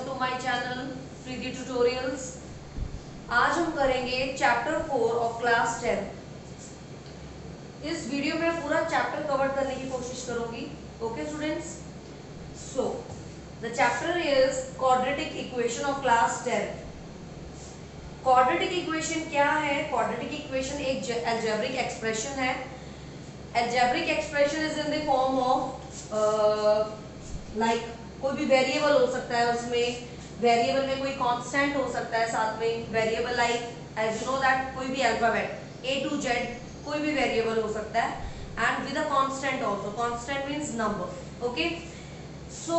Welcome to my channel Preeti tutorials. आज हम करेंगे चैप्टर 4 ऑफ क्लास 10। इस वीडियो में पूरा चैप्टर कवर करने की कोशिश करूंगी। Okay students, so the chapter is quadratic equation of class 10। Quadratic equation क्या है? क्वाड्रेटिक इक्वेशन एक अलजेब्रिक एक्सप्रेशन है। Algebraic expression is in the form of like कोई भी वेरिएबल हो सकता है, उसमें वेरिएबल में कोई कांस्टेंट हो सकता है, साथ में variable like as you know that कोई भी अल्फाबेट A to Z कोई भी वेरिएबल हो सकता है and with a constant also. Constant means number. Okay, so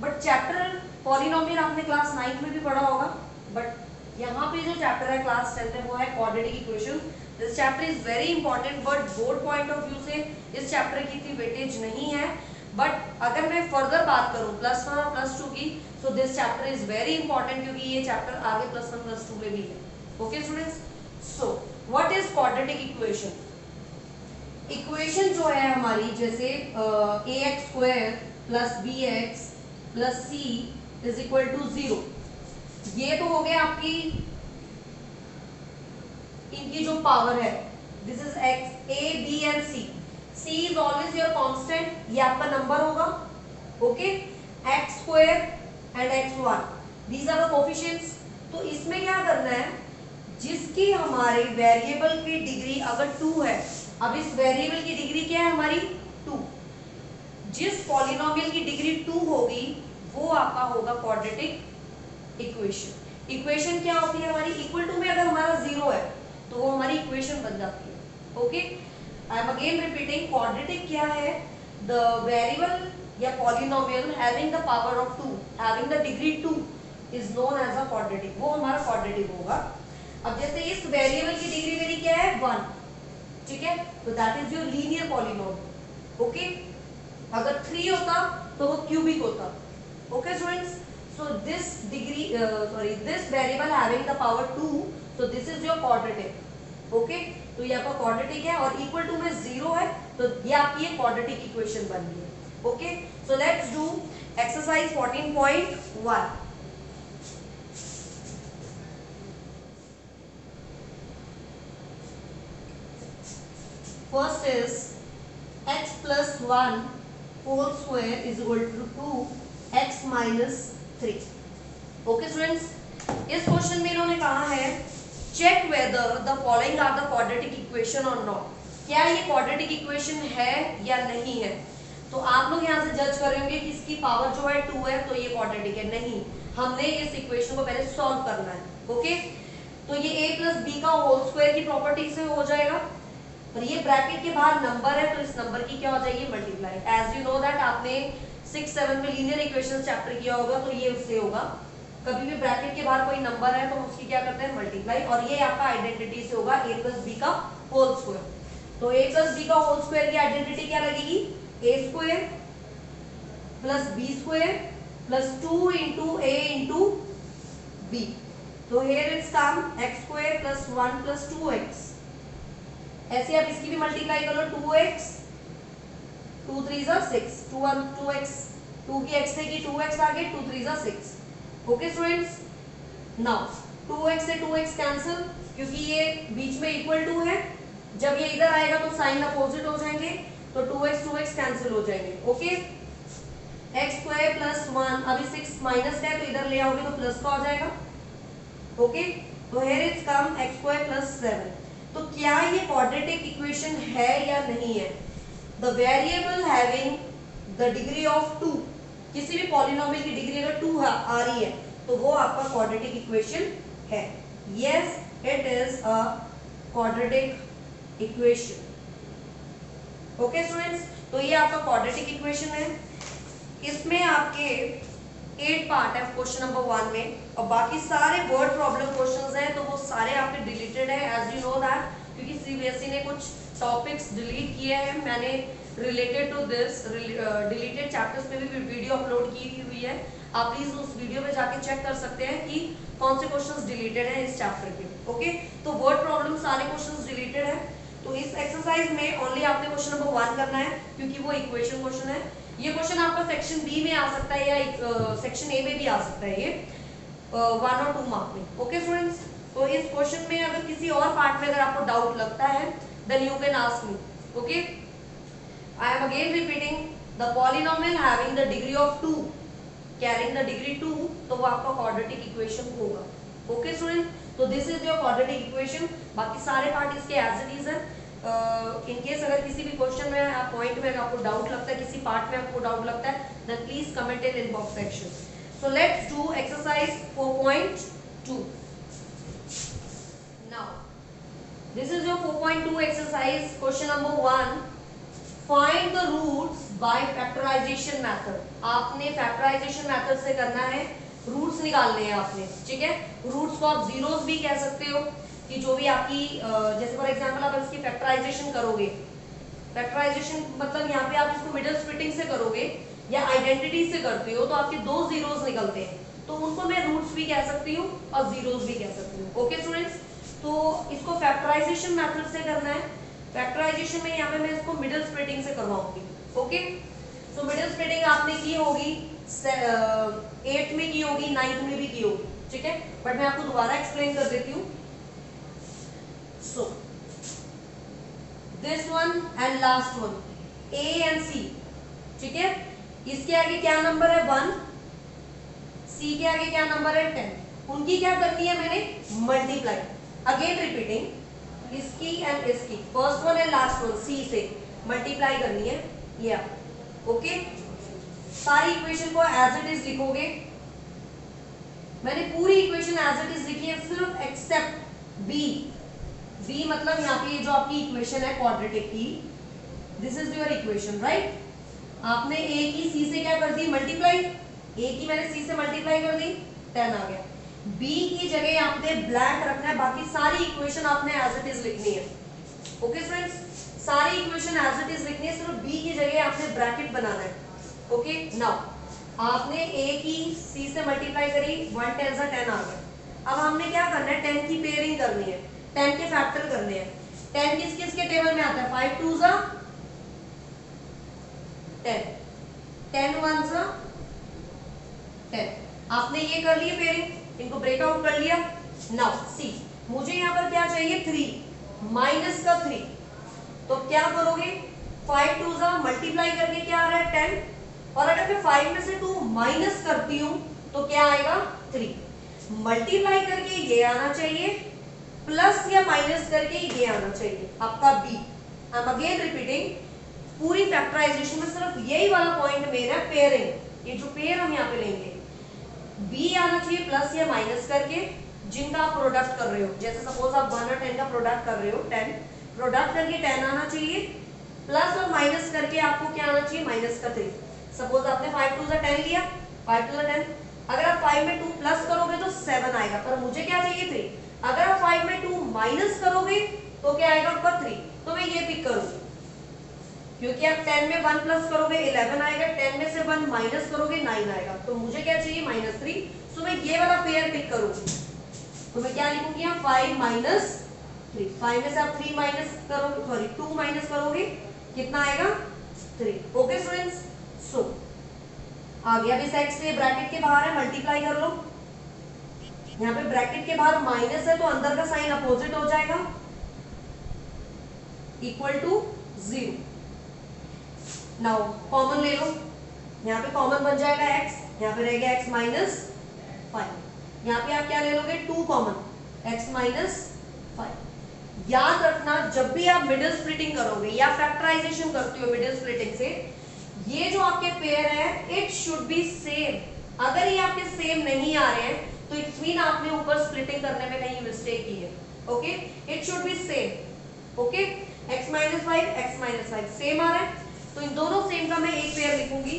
but chapter polynomial आपने क्लास 9th में भी पढ़ा होगा, बट यहाँ पे जो चैप्टर है क्लास 10th में वो है quadratic equation. This chapter is very important, but board point of view से इस चैप्टर की इतनी वेटेज नहीं है। बट अगर मैं फर्दर बात करूं +1 और +2 की, so this chapter is very important क्योंकि ये चैप्टर आगे +1 +2 में भी है। Okay students, so what is quadratic equation? Equation जो है हमारी, जैसे ax² + bx + c = 0, ये तो हो गया आपकी इनकी जो पावर है। This is x, a, b and c। c is always your constant, ये आपका नंबर होगा। Okay, x² and x1 these are the coefficients। तो इसमें क्या करना है, जिसकी हमारे वेरिएबल की डिग्री अगर 2 है, अब इस वेरिएबल की डिग्री क्या है हमारी 2, जिस पॉलिनोमियल की डिग्री 2 होगी वो आपका होगा क्वाड्रेटिक इक्वेशन। इक्वेशन क्या होती है हमारी? इक्वल टू में अगर हमारा 0 है तो वो हमारी इक्वेशन बन जाती है। Okay, I am again repeating, quadratic क्या है? द वेरिएबल या polynomial having the power of 2, having the degree 2 is known as a quadratic, वो हमारा क्वाड्रेटिक होगा। अब जैसे इस वेरिएबल की डिग्री मेरी क्या है 1, ठीक है, तो that is your linear polynomial. Okay, अगर 3 होता तो वो क्यूबिक होता। Okay students, so this degree this variable having the power 2, so this is your quadratic. Okay, तो ये आपका क्वाड्रेटिक है और इक्वल टू में 0 है, तो ये आपकी क्वाड्रेटिक इक्वेशन बन गई है। Okay, so let's do exercise 14.1। First is x + 1 whole square = 2x - 3। Okay students, इस क्वेश्चन में इन्होंने कहा है check whether the following are the quadratic equation और नॉट। क्या ये क्वाड्रेटिक इक्वेशन है या नहीं है? तो आप लोग यहाँ से जज करेंगे कि इसकी पावर जो है 2 है तो ये क्वाड्रेटिक है। नहीं, हमने इस इक्वेशन को पहले सॉल्व करना है। ओके, तो ये a + b का होल स्क्वायर की प्रॉपर्टी से हो जाएगा और ये ब्रैकेट के बाहर नंबर है तो इस नंबर की क्या हो जाएगी? Multiply. As you know that आपने 6-7 में लीनियर इक्वेशन चैप्टर किया होगा, तो ये उससे होगा। कभी भी ब्रैकेट के बाहर कोई नंबर है तो हम उसकी क्या करते हैं? मल्टीप्लाई, और ये आपका आइडेंटिटी से होगा a + b का होल स्क्वायर। तो a + b का होल स्क्वायर की आइडेंटिटी क्या लगेगी? a² + b² + 2 * a * b। तो here it's come x² + 1 + 2x। ऐसे आप इसकी भी मल्टीप्लाई कर लो, 2x 2 3 = 6, 2x 2 की x से की 2x आ गए, 2 3 = 6। ओके स्टूडेंट्स, नाउ 2x से 2x कैंसिल क्योंकि ये बीच में इक्वल टू है। जब ये इधर आएगा तो साइन अपोजिट हो जाएंगे, तो 2x कैंसिल हो जाएंगे। ओके, x² + 1, अभी 6 माइनस का है तो इधर ले आओगे तो प्लस का हो जाएगा। ओके, तो हियर इज कम x² + 7। तो क्या ये क्वाड्रेटिक इक्वेशन है या नहीं है? The variable having the degree of 2, किसी भी पॉलिनोमियल की डिग्री अगर 2 आ रही है तो वो आपका क्वाड्रेटिक इक्वेशन है। Yes, it is a quadratic equation. Okay students, तो ये आपका क्वाड्रेटिक इक्वेशन है। इसमें आपके 8 पार्ट है क्वेश्चन नंबर 1 में, और बाकी सारे वर्ड प्रॉब्लम क्वेश्चंस हैं तो वो सारे आपके डिलीटेड है एज यू नो दैट, क्योंकि सीबीएसई ने कुछ टॉपिक्स डिलीट किए हैं। मैंने related to this deleted chapters पे भी वीडियो अपलोड की हुई है, आप प्लीज उस वीडियो में जाके चेक कर सकते हैं कि कौन से क्वेश्चंस डिलीटेड हैं इस चैप्टर के। ओके, तो वर्ड प्रॉब्लम सारे क्वेश्चंस डिलीटेड है। तो इस एक्सरसाइज में ओनली आपने क्वेश्चन नंबर 1 करना है क्योंकि वो इक्वेशन क्वेश्चन है। ये क्वेश्चन आपका सेक्शन बी में आ सकता है या सेक्शन ए में भी आ सकता है, ये 1 और 2 मार्क में। ओके स्टूडेंट्स, तो इस क्वेश्चन में अगर किसी और पार्ट में अगर आपको डाउट लगता है then you can ask me. Okay, I am again repeating, the polynomial having the degree of 2 carrying the degree 2, तो वो आपका क्वाड्रेटिक इक्वेशन होगा। ओके स्टूडेंट, तो this is your quadratic equation. बाकी सारे पार्ट इसके एज इट इज है। In case अगर किसी भी क्वेश्चन में आप पॉइंट में आपको डाउट लगता है, किसी पार्ट में आपको डाउट लगता है, then please comment in inbox section. So let's do exercise 4.2। Now this is your 4.2 exercise. Question number 1, find the roots by factorization method. आपने फैक्टराइजेशन मेथड से करना है, रूट्स निकालने हैं आपने, ठीक है। रूट्स को आप जीरोस भी कह सकते हो, कि जो भी आपकी जैसे फॉर एग्जांपल आप इसकी फैक्टराइजेशन करोगे, फैक्टराइजेशन मतलब यहाँ पे आप इसको मिडिल स्प्लिटिंग से करोगे या आइडेंटिटी से करते हो तो आपके 2 जीरोस निकलते हैं, तो उनको मैं रूट्स भी कह सकती हूँ और जीरोस भी कह सकती हूँ। ओके स्टूडेंट्स, तो इसको फैक्टराइजेशन मेथड से करना है। फैक्टराइजेशन में यहाँ पे मैं इसको मिडिल स्प्लिटिंग से करवाऊंगी। ओके, सो मिडिल स्प्लिटिंग आपने की होगी 8th में की होगी, 9th में भी की होगी, ठीक है, बट मैं आपको दोबारा एक्सप्लेन कर देती हूँ। So this one and last one, A and C, ठीक है। इसके आगे क्या नंबर है 1, C के आगे क्या नंबर है 10। उनकी क्या करनी है मैंने, मल्टीप्लाई। अगेन रिपीटिंग, इसकी एंड इसकी, first one and last one C से मल्टीप्लाई करनी है ये। ओके, सारी इक्वेशन को एज इट इज लिखोगे। मैंने पूरी इक्वेशन एज इट इज लिखी है, सिर्फ एक्सेप्ट बी। बी मतलब यहाँ पे जो आपकी इक्वेशन है क्वाड्रेटिक की, this is your equation, right. आपने ए की सी से क्या कर दी, मल्टीप्लाई। ए की मैंने सी से मल्टीप्लाई कर दी, 10 आ गया। बी की जगह आपने ब्लैंक रखना है, बाकी सारी इक्वेशन आपने एज इट इज लिखनी है। ओके फ्रेंड्स, सारी इक्वेशन एज इट इज लिखनी है, सिर्फ बी की जगह आपने ब्रैकेट बनाना है। ओके, नाउ आपने ए की सी से मल्टीप्लाई करी, 1 10 से 10 आ गया। अब हमने क्या करना है, 10 की पेयरिंग करनी है, 10 के फैक्टर करने हैं। 10 किस किस के टेबल में आता है, 5 2 जा 10, 10 1 जा 10। आपने ये कर लिया पेयरिंग, इनको ब्रेकआउट कर लिया। नाउ सी, मुझे यहाँ पर क्या चाहिए, 3 माइनस का 3, तो क्या करोगे, 5 2 जा मल्टीप्लाई करके क्या आ रहा है 10, और अगर मैं 5 में से 2 माइनस करती हूं तो क्या आएगा 3। मल्टीप्लाई करके ये आना चाहिए, प्लस या माइनस करके ये आना चाहिए आपका B. I am again repeating, पूरी फैक्टराइजेशन में सिर्फ यही वाला पॉइंट मेरा पेयरिंग, ये जो पेयर हम यहाँ पे लेंगे, बी आना चाहिए प्लस या माइनस करके, जिनका आप प्रोडक्ट कर रहे हो। जैसे सपोज आप 1 और 10 का प्रोडक्ट कर रहे हो, 10 प्रोडक्ट करके 10 आना चाहिए, प्लस और माइनस करके आपको क्या आना चाहिए, माइनस का 3। सपोज आपने 5 2 10 लिया, 5 2 10, अगर आप 5 में 2 प्लस करोगे तो 7 आएगा, पर मुझे क्या चाहिए 3। अगर आप 5 में 2 माइनस करोगे तो क्या आएगा आपका 3, तो मैं ये पिक करूंगी, क्योंकि आप 10 में 1 प्लस करोगे 11 आएगा, 10 में से 1 माइनस करोगे 9 आएगा, तो मुझे क्या चाहिए -3, सो मैं ये वाला पेयर पिक करूंगी। तो मैं क्या लिखूंगी यहाँ 5 माइनस 3, 5 में से आप 3 माइनस करोगे, सॉरी 2 माइनस करोगे, कितना आएगा 3। ओके स्टूडेंट्स, सो आ गया। अब इस x से ब्रैकेट के बाहर है, मल्टीप्लाई कर लो। यहाँ पे ब्रैकेट के बाहर माइनस है तो अंदर का साइन अपोजिट हो जाएगा, इक्वल टू 0। नाउ कॉमन ले लो, यहाँ पे कॉमन बन जाएगा x, यहाँ पे रह गया x माइनस 5। यहाँ पे आप क्या ले लोगे 2 कॉमन, x माइनस 5। याद रखना, जब भी आप मिडिल स्प्लिटिंग करोगे या फैक्टराइजेशन करते हो मिडिल स्प्लिटिंग से, ये जो आपके पेयर है इट शुड बी सेम। अगर ये आपके सेम नहीं आ रहे हैं तो इट्स मीन आपने ऊपर स्प्लिटिंग करने में कहीं मिस्टेक की है। Okay, it should be same. Okay, x minus 5 x minus 5 same आ रहा है, तो इन दोनों सेम का मैं एक पेयर लिखूंगी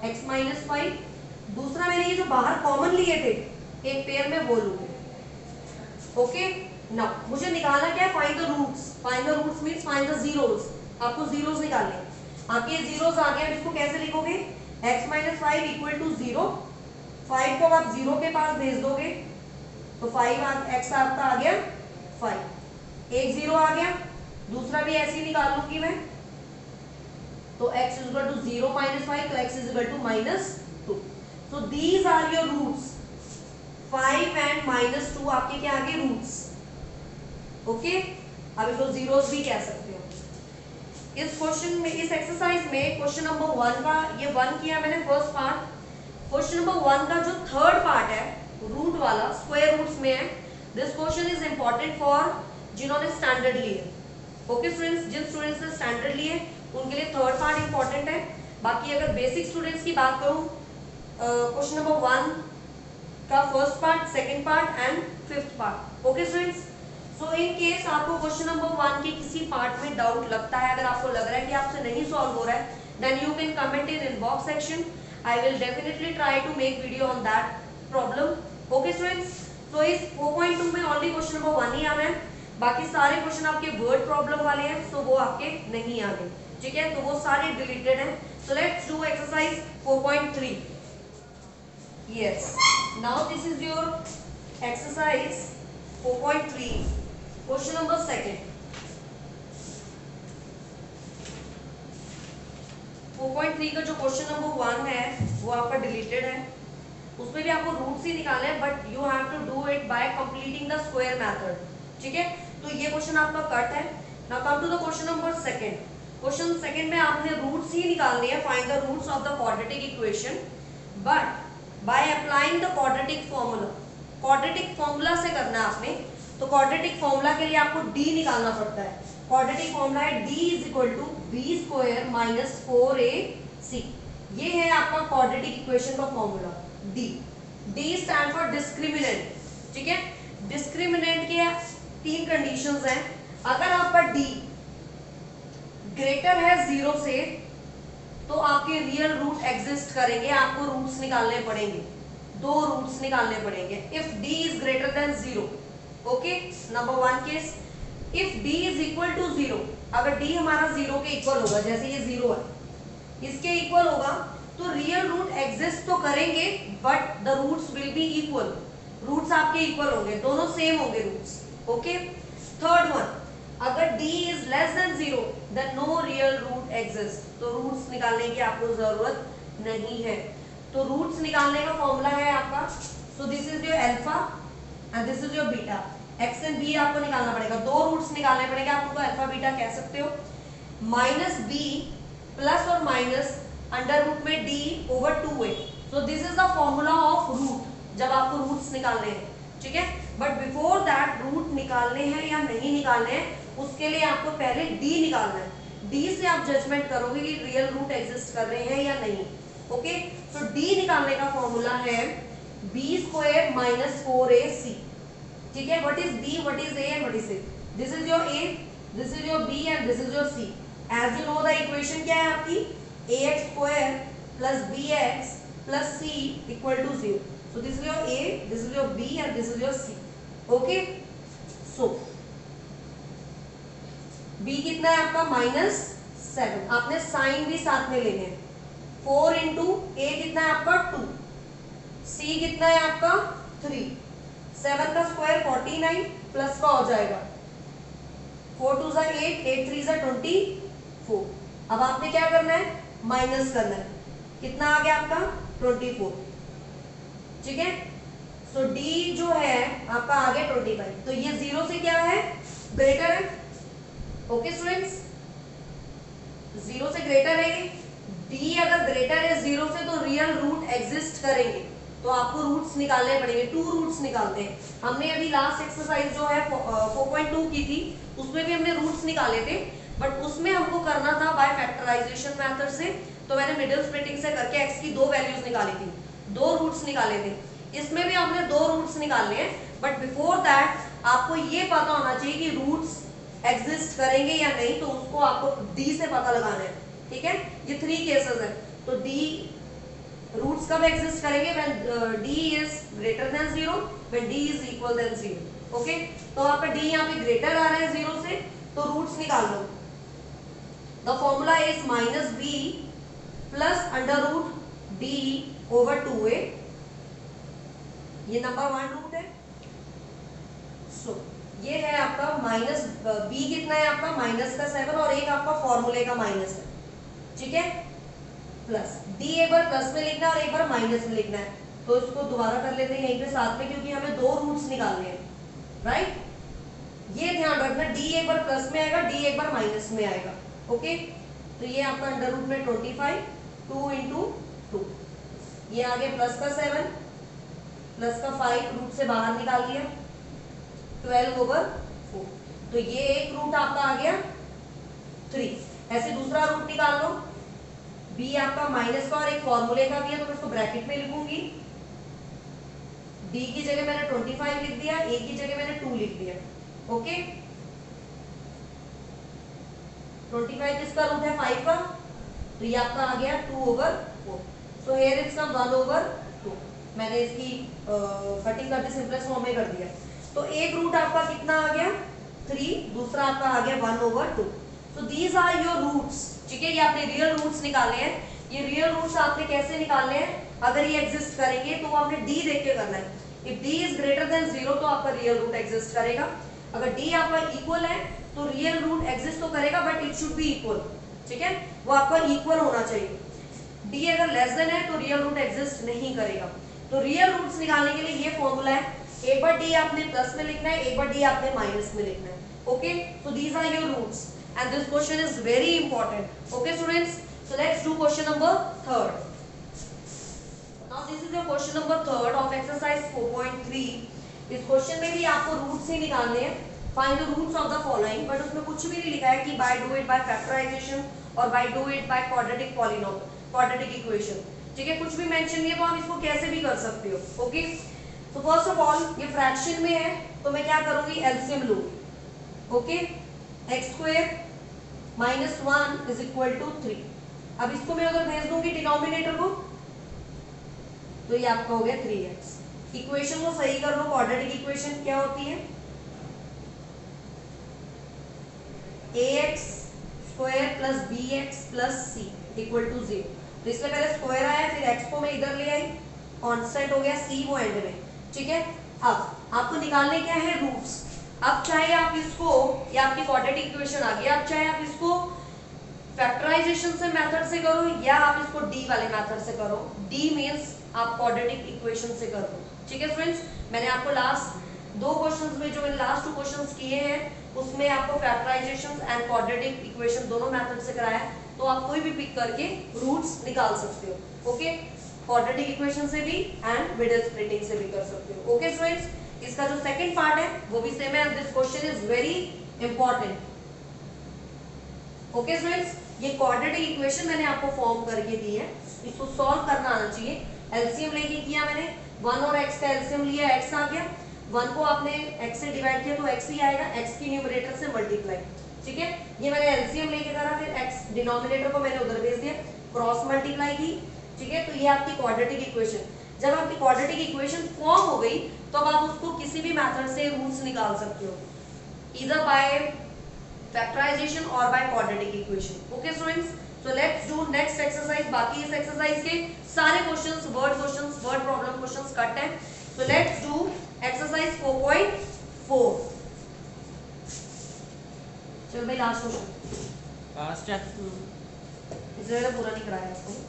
x माइनस 5, दूसरा मैंने ये जो बाहर कॉमन लिए थे एक पेयर में वो लूंगी। ओके, नाउ मुझे निकालना क्या है, find the roots. Find the roots means find the zeros. आपको जीरोस निकालने हैं। आपके जीरोस आ गए, इसको कैसे लिखोगे, x माइनस 5 इक्वल टू 0। 5 को आप 0 के पास भेज दोगे तो 5x आपका आ गया 5, एक 0 आ गया, दूसरा भी ऐसे ही निकाल लूंगी मैं, तो x is equal to 0 minus 5, तो x is equal to -2. So these are your roots. 5 and -2 आपके क्या आगे रूट्स. ओके, अब इसको जीरोस भी कह सकते हो. इस क्वेश्चन में, इस एक्सरसाइज में क्वेश्चन नंबर 1 का, ये 1 किया मैंने फर्स्ट पार्ट. क्वेश्चन नंबर 1 का जो थर्ड पार्ट है रूट वाला, स्क्वायर रूट्स में है. This question is important for जिन्होंने स्टैंडर्ड लिए. ओके स्टूडेंट्स, जिन स्टूडेंट्स ने स्टैंडर्ड लिए उनके लिए थर्ड पार्ट इंपॉर्टेंट है. बाकी अगर बेसिक स्टूडेंट्स की बात करूं, क्वेश्चन नंबर 1 का first part, second part and fifth part. Okay students, so in case आपको क्वेश्चन नंबर 1 के किसी पार्ट में डाउट लगता है, अगर आपको लग रहा है कि आपसे नहीं सॉल्व हो रहा है, then you can comment in inbox section. I will definitely try to make video on that problem. Okay students, so इस 4.2 में only question number 1 ही आना है. बाकी सारे क्वेश्चन आपके वर्ड प्रॉब्लम वाले हैं, so वो आपके नहीं आने. ठीक है, तो वो सारे डिलीटेड हैं. So let's do exercise 4.3. Yes, now this is your exercise 4.3, question number 2. 4.3 का जो क्वेश्चन नंबर 1 है वो आपका डिलीटेड है. उसमें भी आपको रूट्स ही निकालने हैं, but you have to do it by completing the square method. ठीक है, तो ये क्वेश्चन आपका कट है. Now come to the question number 2. Question 2 में आपने रूट्स ही निकालने हैं. Find the roots of the quadratic equation but by applying the quadratic formula. Quadratic formula से करना है आपने. तो क्वाड्रेटिक फॉर्मूला के लिए आपको डी निकालना पड़ता है. क्वाड्रेटिक फॉर्मूला है d is equal to B square minus 4ac. ये है आपका क्वाड्रेटिक इक्वेशन का formula d. d stand for discriminant. ठीक है, डिस्क्रिमिनेंट के 3 कंडीशंस हैं. अगर आपका d ग्रेटर है 0 से तो आपके रियल रूट एग्जिस्ट करेंगे. आपको रूट्स निकालने पड़ेंगे, 2 रूट्स निकालने पड़ेंगे. If d is greater than 0. Okay, number 1 case. If d is equal to 0, अगर d हमारा 0 के इक्वल होगा, जैसे ये 0 है, इसके इक्वल होगा, तो रियल रूट एग्जिस्ट तो करेंगे but the roots will be equal. Roots आपके इक्वल होंगे, दोनों सेम होंगे रूट्स. ओके, थर्ड वन, अगर d is less than 0 then no real root exist. तो रूट्स निकालने की आपको जरूरत नहीं है. तो रूट्स निकालने का फॉर्मूला है आपका, so this is your alpha and this is your beta. X and B आपको निकालना पड़ेगा. 2 रूट्स निकालने पड़ेंगे. आप उनको अल्फा बीटा कह सकते हो. माइनस बी प्लस और माइनस अंडर रूट में D over 2a. So this is the formula of root, जब आपको रूट्स निकालने हैं. ठीक है, बट बिफोर दैट रूट निकालने हैं या नहीं निकालने हैं, उसके लिए आपको पहले डी निकालना है. डी से आप जजमेंट करोगे कि रियल रूट एग्जिस्ट कर रहे हैं या नहीं. ओके, सो डी निकालने का फॉर्मूला है बी स्क्वायर माइनस 4ac. ठीक है, what is b, what is a and what is c. This is your a, this is your b and this is your c. As you know the equation क्या है आपकी, ax square plus bx plus c equal to 0. So this is your a, this is your b and this is your c. Okay, so b कितना है आपका -7. आपने sign भी साथ में लेने हैं. 4 इंटू a कितना है आपका 2, c कितना है आपका 3. 7 का स्क्वायर 49 प्लस का हो जाएगा 4 2 8, 8 3 24. अब आपने क्या करना है, माइनस करना है. कितना आ गया आपका 24. ठीक है, सो d जो है आपका आ गया 25. तो ये 0 से क्या है, ग्रेटर है. ओके स्टूडेंट्स, 0 से ग्रेटर है. d अगर ग्रेटर है 0 से तो रियल रूट एग्जिस्ट करेंगे. तो आपको रूट्स निकालने पड़ेंगे. 2 रूट्स निकालते हैं. हमने अभी लास्ट एक्सरसाइज जो है 4.2 की थी, उसमें भी हमने रूट्स निकाले थे, बट उसमें हमको करना था बाय फैक्टराइजेशन मेथड से. तो मैंने मिडिल स्प्लिटिंग से करके x की 2 वैल्यूज निकाली थी, 2 रूट्स निकाले थे. इसमें भी हमने 2 रूट्स निकालने हैं, बट बिफोर दैट आपको ये पता होना चाहिए कि रूट्स एग्जिस्ट करेंगे या नहीं. तो उसको आपको d से पता लगाना है. ठीक है, ये 3 केसेस है. तो d रूट्स कब एग्जिस्ट करेंगे, when d is greater than 0, when d is equal then 0. Okay, तो आपका d यहाँ पे ग्रेटर आ रहा है 0 से, तो रूट्स निकाल लो. The formula is -b plus under root d over 2a. ये नंबर 1 रूट है. सो ये है आपका b कितना है आपका -7 और एक आपका फॉर्मूले का माइनस है. ठीक है, प्लस डी एक बार प्लस में लिखना है और एक बार माइनस में लिखना है, तो इसको दोबारा कर लेते हैं यहीं पे साथ में, क्योंकि हमें दो रूट्स निकालने हैं, राइट। ये ध्यान रखना, डी एक बार प्लस में आएगा, डी एक बार माइनस में आएगा, ओके। तो ये आपका अंडर रूट में 25, 2 इंटू 2, ये आ गया प्लस का 7 प्लस का 5, रूट से बाहर निकाल लिया, 12/4। तो ये एक रूट आपका आ गया 3। ऐसे दूसरा रूट निकाल लो, b आपका माइनस का और एक फॉर्मूले का भी है, तो मैं इसको ब्रैकेट में लिखूंगी। d की जगह मैंने 25 लिख दिया, a की जगह मैंने 2 लिख दिया, ओके। 25 किसका रूट है 5 का, तो ये आपका आ गया 2/4। सो हियर इट्स कम 1/2। मैंने इसकी कटिंग करके सिंपलेस्ट फॉर्म में कर दिया। तो एक रूट आपका कितना आ गया 3, दूसरा आपका आ गया 1/2। So these are your roots, ठीक है। ये आपने रियल रूट्स निकाले हैं। ये रियल रूट्स आपने कैसे निकालने हैं, अगर ये एग्जिस्ट करेंगे तो आपने d देख के करना है। If d is greater than 0 तो आपका रियल रूट एग्जिस्ट करेगा। अगर d आपका इक्वल है तो रियल रूट एग्जिस्ट तो करेगा, but it should B equal, ठीक है, वो आपका इक्वल होना चाहिए। d अगर लेस देन है तो रियल रूट एग्जिस्ट नहीं करेगा। तो रियल रूट्स निकालने के लिए ये फॉर्मूला है, एक बार d आपने प्लस में लिखना है, एक बार d आपने माइनस में लिखना है, okay. So these are your roots and this question is very important, okay students। so let's do question number 3rd। now this is your question number 3rd of exercise 4.3। इस question में भी आपको roots ही निकालने हैं, find the roots of the following, but उसमें कुछ भी नहीं लिखा है कि by do it by factorization और by do it by quadratic polynomial, quadratic equation, ठीक है, कुछ भी मेंशन नहीं है, तो आप इसको कैसे भी कर सकते हो, ओके। तो फर्स्ट ऑफ ऑल ये फ्रैक्शन में है, तो मैं क्या करूंगी, एलसीएम लूंगी, okay. x² minus 1 is equal to 3। अब इसको मैं अगर भेज दूंगी डिनोमिनेटर को, तो ये आपका हो गया 3x। इक्वेशन को सही कर लो, क्वाड्रेटिक इक्वेशन क्या होती है, ax square plus bx plus c equal to 0। तो इससे पहले स्क्वायर आया, फिर x को मैं इधर ले आई, कांस्टेंट हो गया c वो एंड में, ठीक है। अब आपको निकालने क्या है, रूट्स। अब चाहे आप इसको, ये आपकी क्वाड्रेटिक इक्वेशन आ गई, अब चाहे आप इसको फैक्टराइजेशन से मेथड से करो या आप इसको d वाले मेथड से करो। d मींस आप क्वाड्रेटिक इक्वेशन से करो, ठीक है फ्रेंड्स। मैंने आपको लास्ट दो क्वेश्चंस में, जो मैंने लास्ट 2 क्वेश्चंस किए हैं, उसमें आपको फैक्टराइजेशन एंड क्वाड्रेटिक इक्वेशन दोनों मेथड से कराया, तो आप कोई भी पिक करके रूट्स निकाल सकते हो, ओके। क्वाड्रेटिक इक्वेशन से भी एंड मिडिल स्प्लिटिंग से भी कर सकते हो, ओके फ्रेंड्स। इसका जो सेकंड पार्ट है वो भी सेम है, this question is very important, okay friends. ये क्वाड्रेटिक इक्वेशन मैंने आपको फॉर्म करके दी है, इसको सॉल्व करना आना चाहिए। एलसीएम लेके किया मैंने, 1 और x का एलसीएम लिया, x आ गया, 1 को आपने x से डिवाइड किया तो x ही आएगा, x की न्यूमरेटर से मल्टीप्लाई, ठीक है। ये मैंने एलसीएम लेके करा, फिर x डिनोमिनेटर को मैंने उधर भेज दिया, क्रॉस मल्टीप्लाई की, ठीक है। तो ये आपकी क्वाड्रेटिक इक्वेशन, जब आपकी क्वाड्रेटिक इक्वेशन फॉर्म हो गई तो अब आप उसको किसी भी मेथड से रूट्स निकाल सकते हो, ईदर बाय फैक्टराइजेशन और by quadratic equation, okay students. So let's do next exercise. बाकी इस एक्सरसाइज के सारे questions word problem questions cut हैं। So let's do exercise 4.4। चलो भाई लास्ट क्वेश्चन, लास्ट है, इसलिए पूरा नहीं कराया इसको।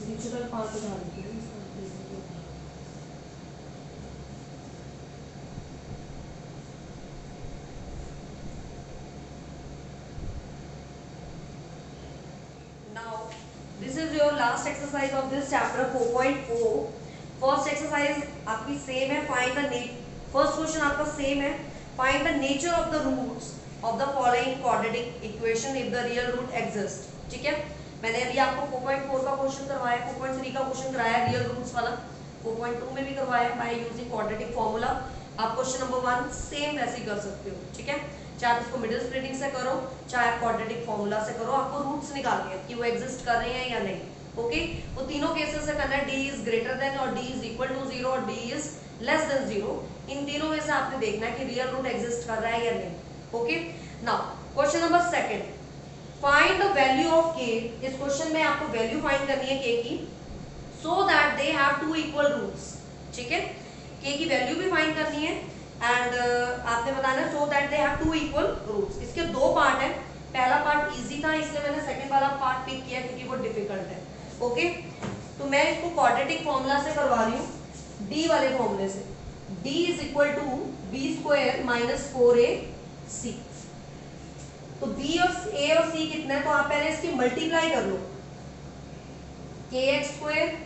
डिजिटल पार्ट उठा लीजिए। Now this is your last exercise of this chapter 4.4। First exercise आपकी सेम है, फाइंड द फर्स्ट क्वेश्चन आपका सेम है, find the nature of the roots of the following quadratic equation if the real root exist, ठीक है। मैंने अभी आपको 4.4 का क्वेश्चन करवाया, 4.3 का क्वेश्चन कराया रियल रूट्स वाला, 4.2 में भी करवाया बाय यूजिंग क्वाड्रेटिक फॉर्मूला। आप क्वेश्चन नंबर 1 सेम वैसे ही कर सकते हो, ठीक है। चाहे आप इसको मिडिल स्प्लिटिंग से करो, चाहे आप क्वाड्रेटिक फॉर्मूला से करो, आपको रूट्स निकालने हैं कि वो एग्जिस्ट कर रहे हैं या नहीं। ओके, वो तीनों केसेस से करना है, डी इज ग्रेटर देन और डी इज इक्वल टू 0 और डी इज लेस देन 0। इन तीनों में से आपने देखना है कि रियल रूट एग्जिस्ट कर रहा है या नहीं। Okay, now question number second, find the value of के। इस क्वेश्चन में आपको वैल्यू फाइंड करनी है के की, so that they have two equal roots, ठीक है। के की वैल्यू भी फाइंड करनी है एंड आपने बताना so that they have two equal roots. इसके दो पार्ट है, पहला पार्ट इजी था इसलिए मैंने सेकंड वाला पार्ट पिक किया क्योंकि वो डिफिकल्ट है। ओके, तो मैं इसको क्वाड्रेटिक फॉर्मूला से करवा रही हूँ, डी वाले फॉर्मूले से। d is equal to B square minus 4ac। तो b और a और c कितना है, तो आप पहले इसकी मल्टीप्लाई कर लो, kx square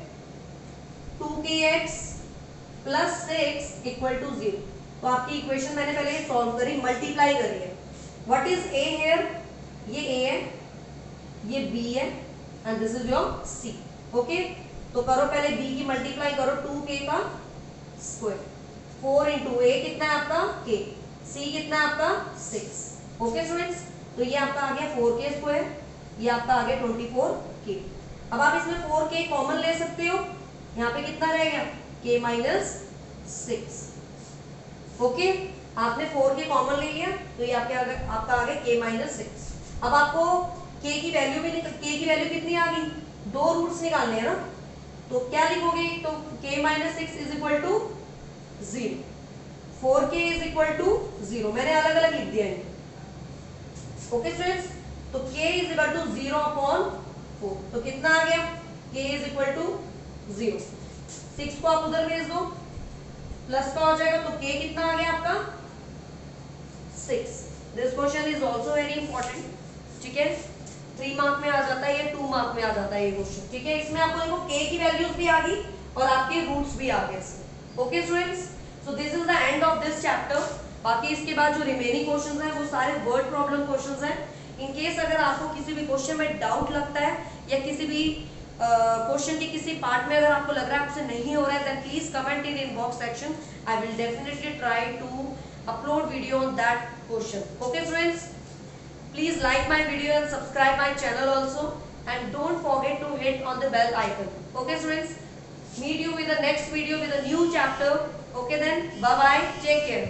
2kx plus 6 equal to 0। तो आपकी इक्वेशन मैंने पहले सॉल्व करी, मल्टीप्लाई करी है। व्हाट इज a हियर, ये a है, ये b है and this is your c। Okay, तो करो पहले b की मल्टीप्लाई करो 2k का स्क्वायर, 4 इंटू a कितना है आपका k, c कितना है आपका 6। ओके स्टूडेंट्स, तो ये आपका आ गया 4k स्क्वायर, ये आपका आ गया 24k। अब आप इसमें 4k कॉमन ले सकते हो, यहाँ पे कितना रह गया k माइनस 6। ओके, आपने 4k कॉमन ले लिया तो ये आपका आ गया k माइनस 6। अब आपको k की वैल्यू भी k की वैल्यू कितनी आ गई, दो रूट्स निकालने हैं ना, तो क्या लिखोगे, तो k minus 6 is equal to 0, 4k is equal to 0, मैंने अलग अलग लिख दिया है। ओके स्टूडेंट्स, तो k is equal to 0 upon 4, तो कितना आ गया, k इज इक्वल टू 0। 6 को आप उधर भेज दो, प्लस का हो जाएगा, तो k कितना आ गया आपका 6। This question is also very important, ठीक है, 3 मार्क में आ जाता है, ये 2 मार्क में आ जाता है ये क्वेश्चन, ठीक है। इसमें आपको देखो k की वैल्यूज भी आ गई और आपके रूट्स भी आ गए इसमें। Okay students, so this is the end of this chapter. बाकी इसके बाद जो रिमेनिंग क्वेश्चंस हैं वो सारे वर्ड प्रॉब्लम क्वेश्चंस हैं। इन केस अगर आपको किसी भी क्वेश्चन में डाउट लगता है या किसी भी क्वेश्चन के किसी पार्ट में अगर आपको लग रहा है आपसे नहीं हो रहा है, then please comment in inbox section, I will definitely try to upload video on that question. Okay students, please like my video and subscribe my channel also, and don't forget to hit on the bell icon. Okay students, meet you with the next video with a new chapter. Okay then, bye bye, take care.